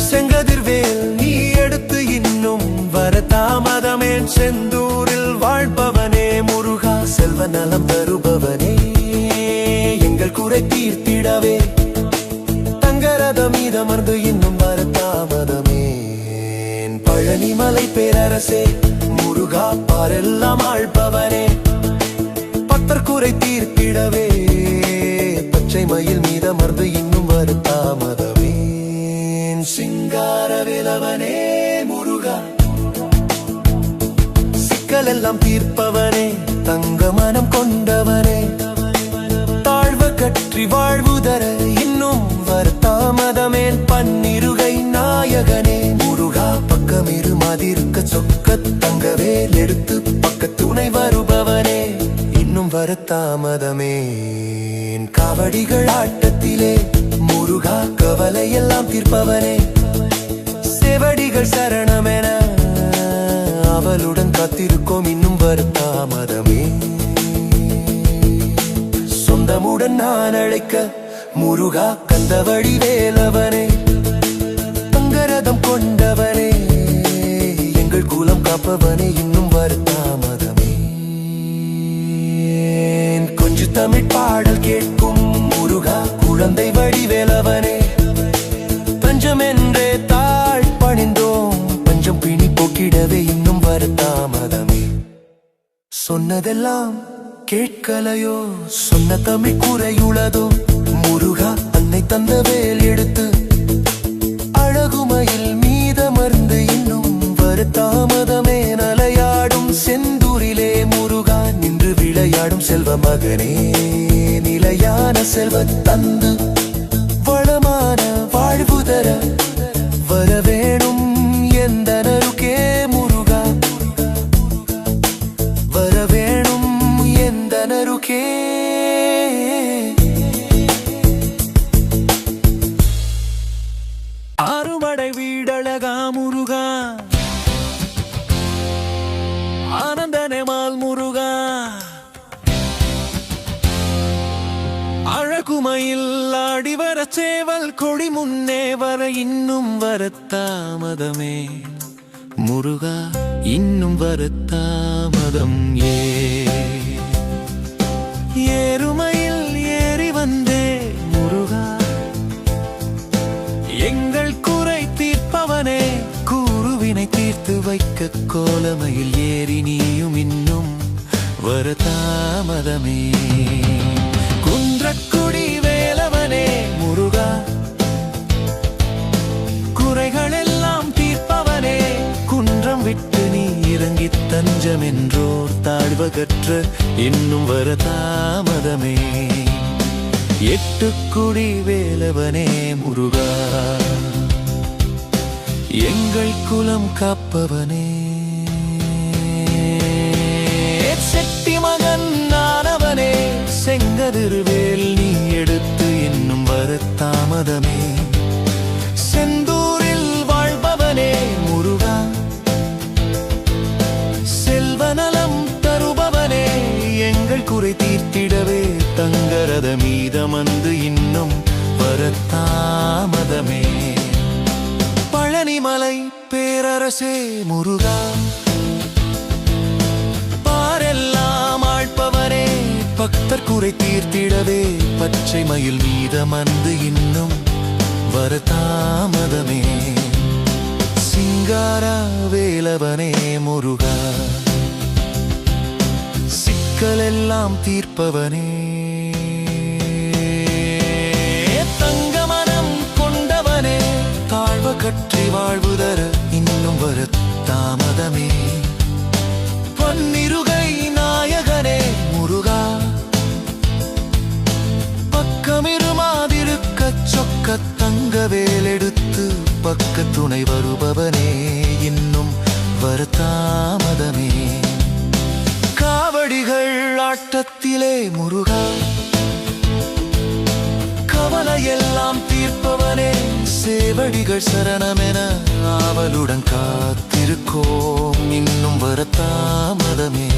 செங்கதிர்வேல் நீ எடுத்து இன்னும் வர தாமதமே செந்தூரில் வாழ்பவனே முருகா செல்வ நலம் தருபவனே எங்கள் குறை தீர்த்திடவே தங்கரத மீதமர்ந்து இன்னும் வர தாமதமே பழனிமலை பேரரசே முருகா பாரெல்லாம் ஆழ்பவனே பத்தர் குறை தீர்த்திடவே பச்சை மயில் மீதமர்ந்து இன்னும் வர தாமதமே சிங்கார வேலவனே முருகா சிக்கல் எல்லாம் தீர்ப்பவனே தங்க மனம் கொண்டவனே தாழ்வ கற்றி வாழ்வு தர இன்னும் வர தாமதமேன் பன்னிருகை நாயகனே முருகா பக்கமிரு மாதிருக்க சொக்க தங்கவேல் எடுத்து பக்க துணை வருபவனே இன்னும் வர தாமதமே காவடிகள் ஆட்டத்திலே முருகா கவலை எல்லாம் தீர்ப்பவனே செவடிகள் சரணமென அவளுடன் காத்திருக்கோம் இன்னும் வர தாமதமே சொந்தமுடன் நான் அழைக்க முருகா கந்தவடி வேலவனே தங்கரதம் கொண்டவனே எங்கள் குலம் காப்பவனே இன்னும் வர தாமதமே கொஞ்சு தமிழ் பாடல் கேட்கும் முருகா குழந்தை வடிவேலவனே பஞ்சம் என்றே தாழ் பணிந்தோம் பஞ்சம் பிணி போக்கிடவே இன்னும் வர தாமதமே சொன்னதெல்லாம் கேட்கலையோ சொன்ன தமிழ் குறையுள்ளதோ முருகா அன்னை தந்த வேல் எடுத்து அழகுமயில் மீதமர்ந்து இன்னும் வர தாமதமே நலையாடும் செந்தூரிலே முருகா நின்று விளையாடும் செல்வ மகனே நிலையான செல்வத் தந்து வளமான வாழ்வு தர வரவேணும் எந்தனருக்கே முருகா வரவேணும் எந்தனருக்கே ஆறுமடை வீடழகா முருகா ஆனந்தனேமால் முருகா அழகுமையில் ஆடிவர சேவல் கொடி முன்னே வர இன்னும் வரத்தாமதமே முருகா இன்னும் வரத்தாமதம் ஏறுமையில் ஏறி வந்தே முருகா எங்கள் குறை தீர்ப்பவனே கூறுவினை தீர்த்து வைக்க கோலமையில் ஏறி நீயும் இன்னும் வரத்தாமதமே குன்றக்குடி வேலவனே முருகா குறைகளெல்லாம் தீர்ப்பவனே குன்றம் விட்டு நீ இறங்கி தஞ்சம் என்றோர் தாழ்வகற்ற இன்னும் வரதாமதமே எட்டுக்குடி வேலவனே முருகா எங்கள் குலம் காப்பவனே செட்டி மகன் நானவனே செங்கதிர்வேல் நீ எடுத்து இன்னும் வரத்தாமதமே செந்தூரில் வாழ்பவனே முருகா செல்வநலம் தருபவனே எங்கள் குறை தீர்த்திடவே தங்கரத மீதமந்து இன்னும் வரத்தாமதமே பழனிமலை பேரரசே முருகா பாரெல்லாம் ஆழ்பவரே பக்தர் குறை தீர்த்திடவே பச்சை மயில் மீதமந்து இன்னும் வரதாமதமே சிங்கார வேலவனே முருகா சிக்கலெல்லாம் தீர்ப்பவனே தங்கமனம் கொண்டவனே தாழ்வ கற்றி வாழ்வு தர இன்னும் வரத்தாமதமே பன்னிருகை நாயகனே முருகா பக்கமிருமாதிருக்க சொக்க தங்க வேலெடுத்து பக்க துணை வருபவனே இன்னும் வரத்தாமதமே காவடிகள் ஆட்டத்திலே முருகா கவலையெல்லாம் தீர்ப்பவனே சேவடிகள் சரணமென ஆவலுடன் காத்திருக்கோம் இன்னும் வரத்தாமதமே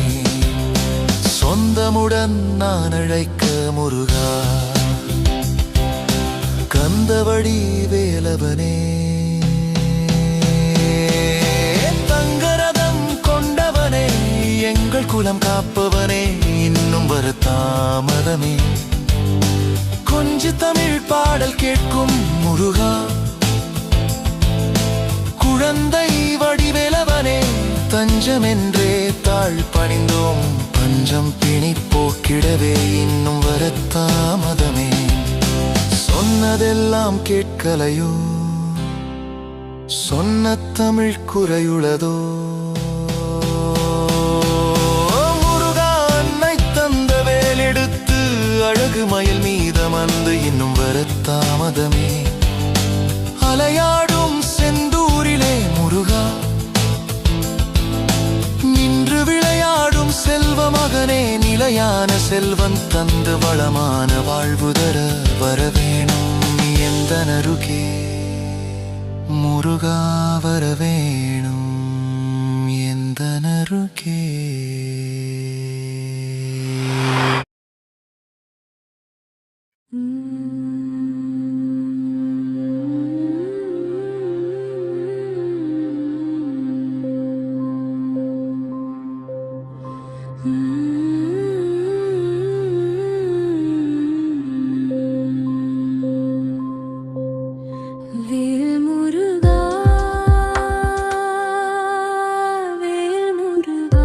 சொந்தமுடன் நான் அழைக்க முருகா கந்தவடி வேலவனே தங்கரதம் கொண்டவனே எங்கள் குலம் காப்பவனே இன்னும் வரத்தாமதமே கொஞ்ச தமிழ் பாடல் கேட்கும் முருகா குழந்தை வடிவேலவனே தஞ்சமென்றே தாழ் பணிந்தோம் பஞ்சம் பிணி போக்கிடவே இன்னும் வரத்தாமதமே சொன்னதெல்லாம் கேட்கலையோ சொன்ன தமிழ் குறையுளதோ முருகா அன்னை தந்த வேலெடுத்து அழகு மயில் மீதமந்து இன்னும் வரத்தாமதமே அலையாடும் செந்தூரிலே முருகா நின்று விளையாடும் செல்வ மகனே நிலையான செல்வன் தந்து வளமான வாழ்வு தர வரவேணும் எந்தனருகே முருகா வரவேணும் எந்தனருகே வேல் முருகா வேல் முருகா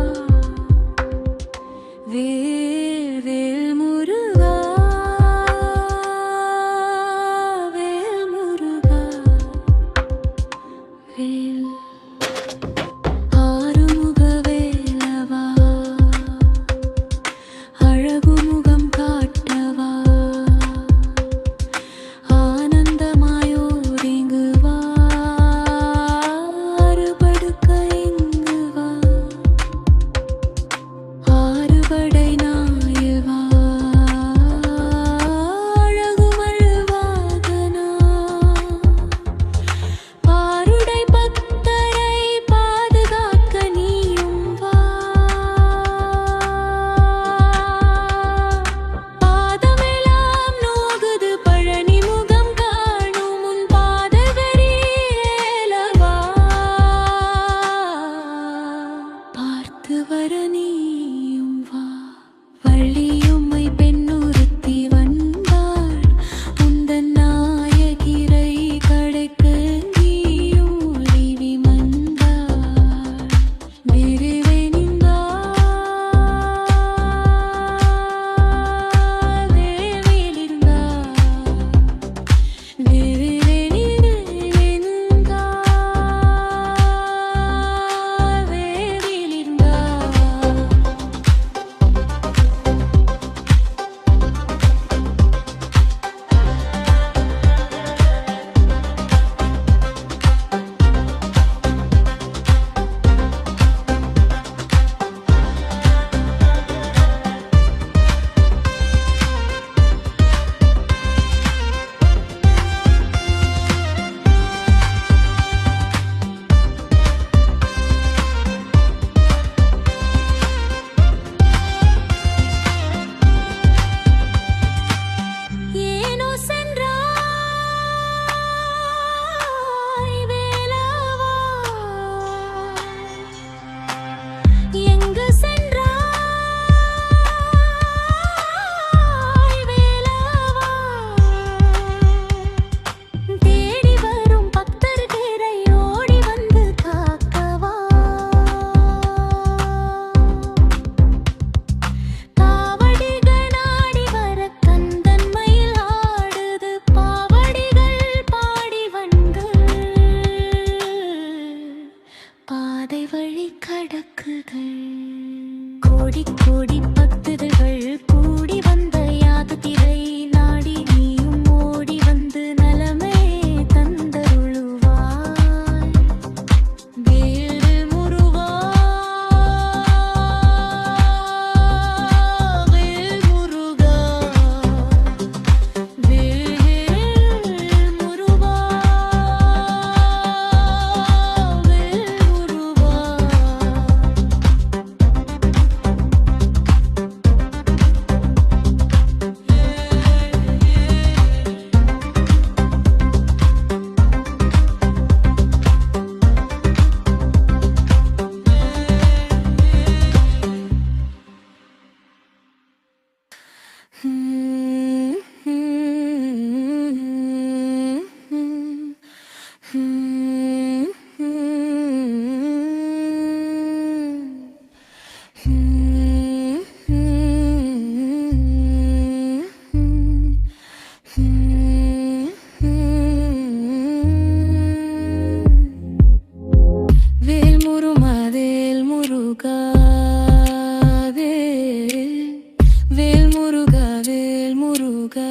முருகா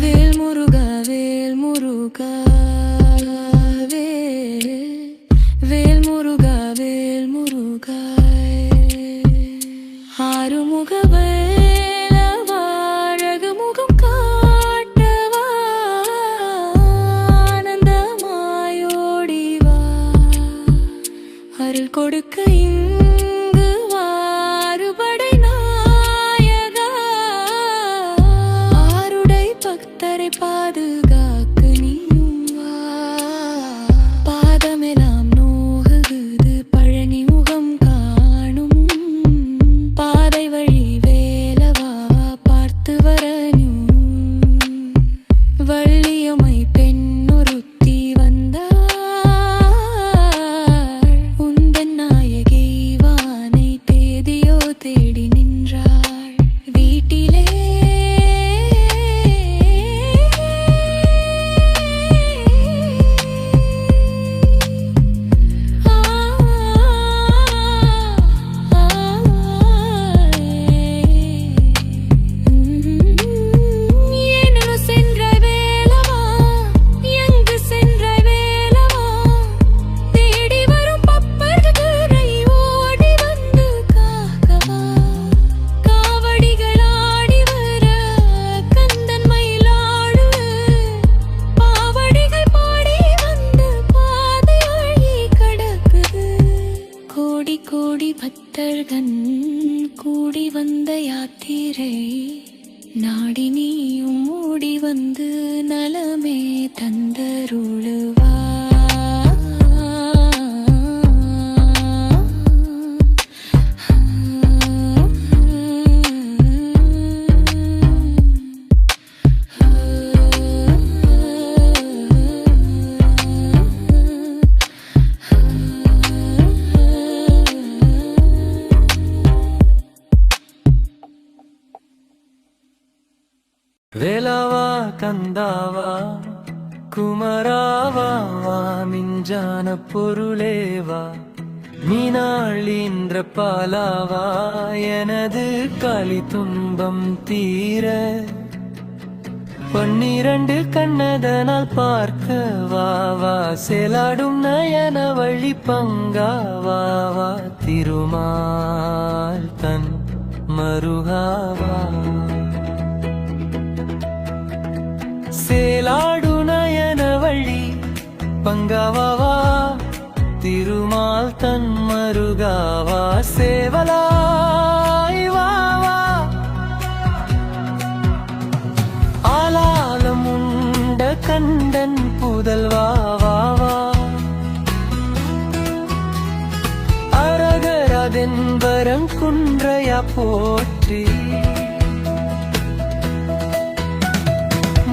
வேல் முருகா வேல் முருகா வேல் முருகா வேல் முருகா ஆறுமுக வேலவா அழகு முகம் காட்டவா ஆனந்தமாயோடிவா அருள் கொடுக்க இங்கு வாறுபடை நாயகா ஆருடை பக்தரை பாதுகாக்க நீயும் வா பாதமெல்லாம் நோகுது பழனி முகம் காணும் பாதை வழி வேலவா பார்த்து வரணும் வள்ளியம்மை பெண்ணொருத்தி வந்தாள் உந்தன் நாயகி வானை தேதியோ தேடி நின்றாள் வீட்டிலே ஏனோ சென்றாய் வேலவா எங்கு சென்றாய் வேலவா தேடி வரும் பப்பர்களை ஓடி வந்து காக்கவா காவடிகள் ஆடி வர கந்தன் மயிலாடு பாவடிகள் பாடி வந்து பாதை வழி கடக்குது கோடி கோடி பக்தர்கள் கூடி வந்த யாத்திரை நாடி நீயும் ஓடி வந்து நலமே தந்தருளுவா வேலாவா கந்தாவா குமராவா வா மிஞ்சான பொருளேவா மீனாளின்ற பாலாவா எனது களி துன்பம் தீர 12 கண்ணதனால் பார்க்க வா வா செலாடும் நயன வழி பங்காவா வா திருமால் தன் மருகாவா சேலாடு நயன வழி பங்காவா திருமால் தன் மருகாவா சேவலாய் வாவா ஆலாலம் உண்ட கண்டன் புதல்வாவா அரகரதென்பரம் குன்றையா போற்றி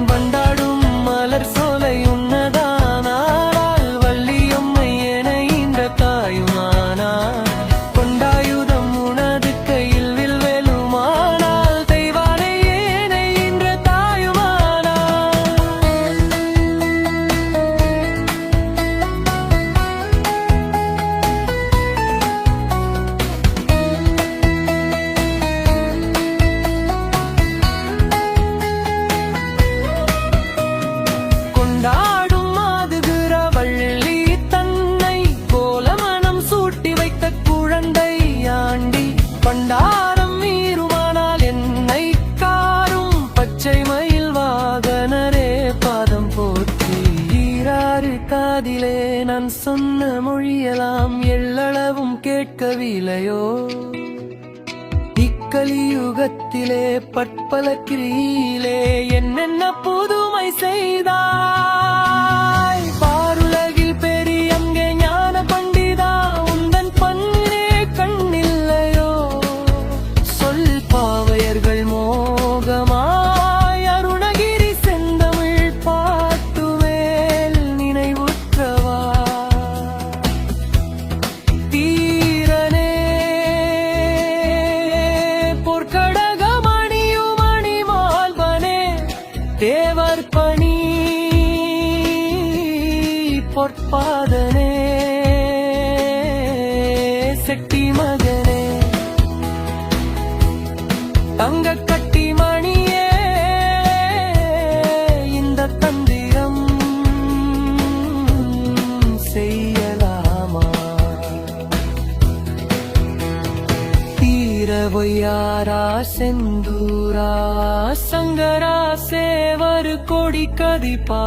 வண்டாடும் மலர் சோலை உன்னதானால் வள்ளியம்மை என இந்த தாயுமானார் கொண்டாயுதம் உனது கையில் வில்வெலுமானால் தெய்வானை ஏன இந்த தாயுமானார் கொண்டாடும் மாதுகிற வள்ளி தன்னை கோலமனம் சூட்டி வைத்த குழந்தை ஆண்டி பண்டாரம் மீறுமானால் என்னை காரும் பச்சை மயில் வாகனரே பாதம் போற்றி ஈராறு காதிலே நான் சொன்ன மொழியெல்லாம் எள்ளளவும் கேட்கவில்லையோ இக்கலியுகத்திலே பற்பல கிரியிலே என்னென்ன புதுமை செய்தாய் பாருலகில் பெரியங்கே ஞான பண்டிதா உந்தன் பன்னிலே கண்ணில்லையோ சொல் பாவையர்கள் மோகமாய் அருணகிரி செந்தமிழ் பாட்டுவேல் நினைவுற்றவா தீரனே பொற்கடகமணியுமணி மால்வனே தேவர் பணி பொற்பாதனே செட்டி மகனே தங்க கட்டி மணியே இந்த தந்திரம் செய்யலாமா? தீரவையாரா செந்தூரா சங்கரா சேவர் கொடி கதிப்பா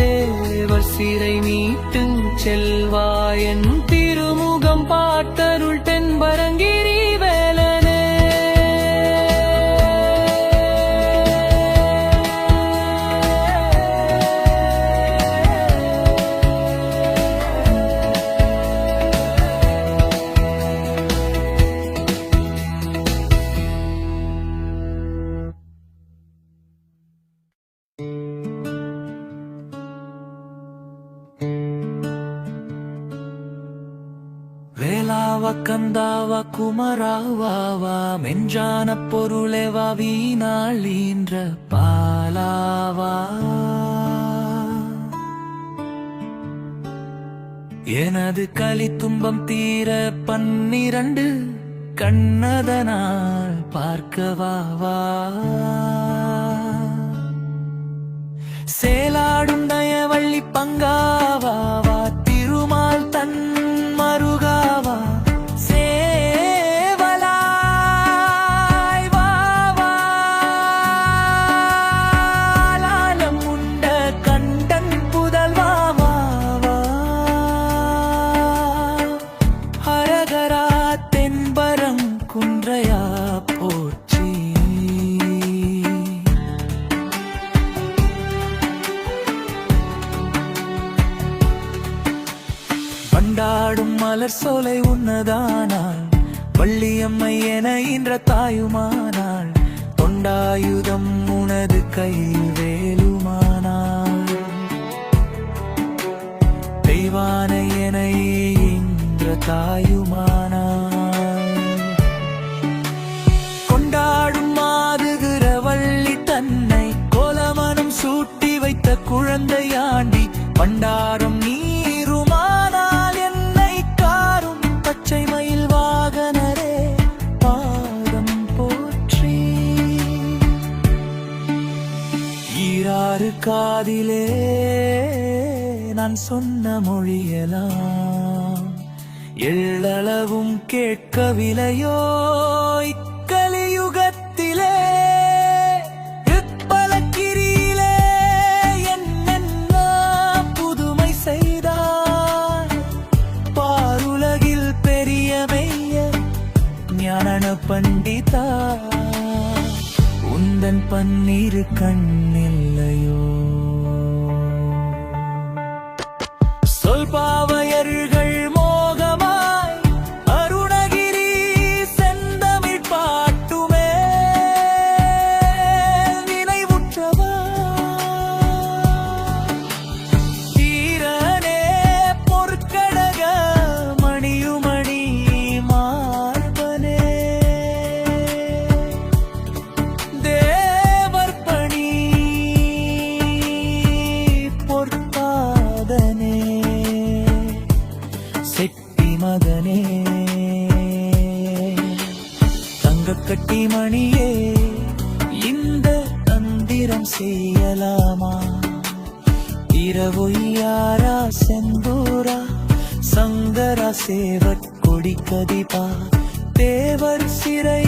தேவர் சிறை மீட்டுங் செல்வா என் திருமுகம் பார்த்தருள் தென்பரங்கிரி வேலனே. வேலாவ கந்தாவ குமராவாவா மெஞ்சான பொருளேவா வீணாளீன்ற பாலாவா எனது களி துன்பம் தீர 12 கண்ணதனால் பார்க்கவாவா சேலாடும் நயவள்ளி பங்காவாவா திருமால் தன் மருகாவா சேவலாய் வாவாலம் உண்ட கண்டன் புதல்வாவா ஹரகரா தென்பரம் குன்றையா போற்றி வண்டாடும் மலர் சோலை உன்னதானாள் வள்ளியம்மை என இன்ற தாயுமானாள் தொண்டாயுதம் உனது கையில் வேலுமானாள் தெய்வான என இன்ற தாயுமானாள் கொண்டாடும் மாதுகிற வள்ளி தன்னை கோலமனம் சூட்டி வைத்த குழந்தையாண்டி பண்டாரும் நீருமானால் என்னை காரும் பச்சை மயில் வாகனரே பாதம் போற்றி ஈராறு காதிலே நான் சொன்ன மொழியெல்லாம் எள்ளளவும் கேட்கவில்லையோ இக்கலியுகத்திலே பலக்கிரியிலே என்னென்ன புதுமை செய்தார் பாருலகில் பெரிய மெய்ய ஞான பண்டிதா உந்தன் பன்னீரு கண்ணில்லையோ சொல் பாவையர்கள் மோகமாய் அருணகிரி செந்தமிழ் பாட்டுமே நினைவுற்றவா தீரனே பொற்கடக மணியுமணி மார்பனே தேவர் பணி பொற்பாதனே செட்டி மகனே தங்கக்கட்டி மணியே இந்த தந்திரம் செய்யலாமா இரவொய்யாரா செந்தூரா சங்கரா சேவற் கொடி கதிபா தேவர் சிறை